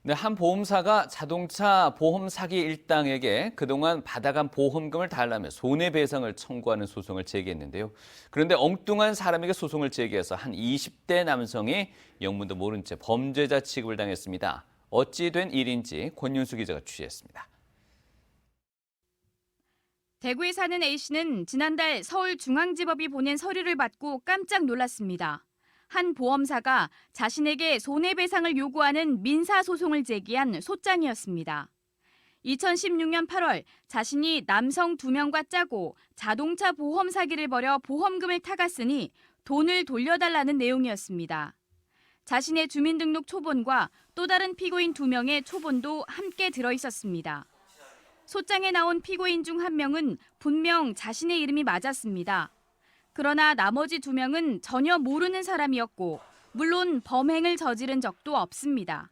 네, 한 보험사가 자동차 보험 사기 일당에게 그동안 받아간 보험금을 달라며 손해배상을 청구하는 소송을 제기했는데요. 그런데 엉뚱한 사람에게 소송을 제기해서 한 20대 남성이 영문도 모른 채 범죄자 취급을 당했습니다. 어찌 된 일인지 권윤수 기자가 취재했습니다. 대구에 사는 A씨는 지난달 서울중앙지법이 보낸 서류를 받고 깜짝 놀랐습니다. 한 보험사가 자신에게 손해배상을 요구하는 민사소송을 제기한 소장이었습니다. 2016년 8월 자신이 남성 2명과 짜고 자동차 보험 사기를 벌여 보험금을 타갔으니 돈을 돌려달라는 내용이었습니다. 자신의 주민등록 초본과 또 다른 피고인 2명의 초본도 함께 들어있었습니다. 소장에 나온 피고인 중 1명은 분명 자신의 이름이 맞았습니다. 그러나 나머지 2명은 전혀 모르는 사람이었고 물론 범행을 저지른 적도 없습니다.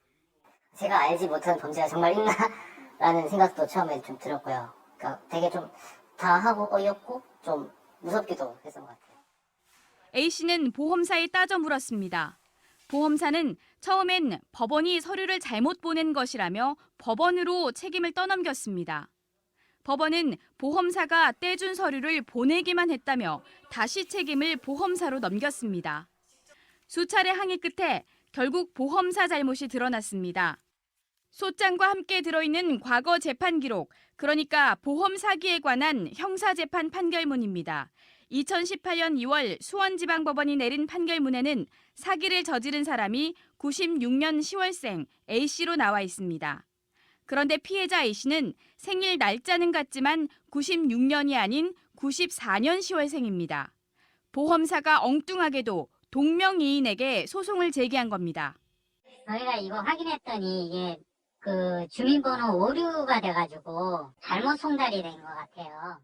제가 알지 못하는 범죄가 정말 있나라는 생각도 처음에 좀 들었고요. 그러니까 되게 좀 당하고 어이없고 좀 무섭기도 했던 것 같아요. A씨는 보험사에 따져 물었습니다. 보험사는 처음엔 법원이 서류를 잘못 보낸 것이라며 법원으로 책임을 떠넘겼습니다. 법원은 보험사가 떼준 서류를 보내기만 했다며 다시 책임을 보험사로 넘겼습니다. 수차례 항의 끝에 결국 보험사 잘못이 드러났습니다. 소장과 함께 들어있는 과거 재판 기록, 그러니까 보험 사기에 관한 형사재판 판결문입니다. 2018년 2월 수원지방법원이 내린 판결문에는 사기를 저지른 사람이 96년 10월생 A씨로 나와 있습니다. 그런데 피해자 A씨는 생일 날짜는 같지만 96년이 아닌 94년 10월생입니다. 보험사가 엉뚱하게도 동명이인에게 소송을 제기한 겁니다. 저희가 이거 확인했더니 이게 그 주민번호 오류가 돼가지고 잘못 송달이 된 것 같아요.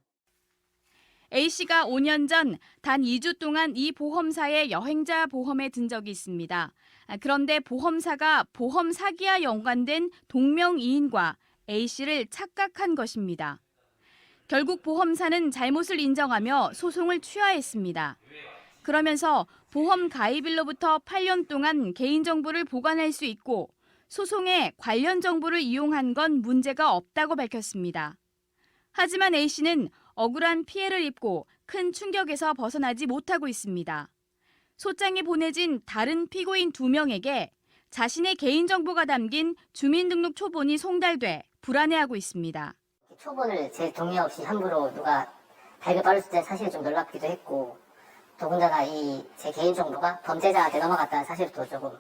A씨가 5년 전 단 2주 동안 이 보험사의 여행자 보험에 든 적이 있습니다. 그런데 보험사가 보험 사기와 연관된 동명이인과 A씨를 착각한 것입니다. 결국 보험사는 잘못을 인정하며 소송을 취하했습니다. 그러면서 보험 가입일로부터 8년 동안 개인정보를 보관할 수 있고 소송에 관련 정보를 이용한 건 문제가 없다고 밝혔습니다. 하지만 A씨는 억울한 피해를 입고 큰 충격에서 벗어나지 못하고 있습니다. 소장이 보내진 다른 피고인 2명에게 자신의 개인정보가 담긴 주민등록 초본이 송달돼 불안해하고 있습니다. 초본을 제 동의 없이 함부로 누가 발급받았을 때 사실 좀 놀랍기도 했고 더군다나 이 제 개인정보가 범죄자한테 넘어갔다는 사실도 조금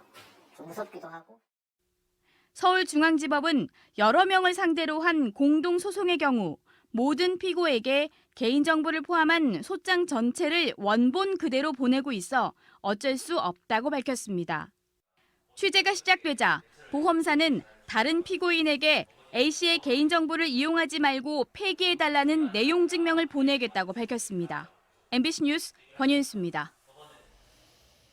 좀 무섭기도 하고. 서울중앙지법은 여러 명을 상대로 한 공동소송의 경우 모든 피고에게 개인정보를 포함한 소장 전체를 원본 그대로 보내고 있어 어쩔 수 없다고 밝혔습니다. 취재가 시작되자 보험사는 다른 피고인에게 A씨의 개인정보를 이용하지 말고 폐기해달라는 내용 증명을 보내겠다고 밝혔습니다. MBC 뉴스 권윤수입니다.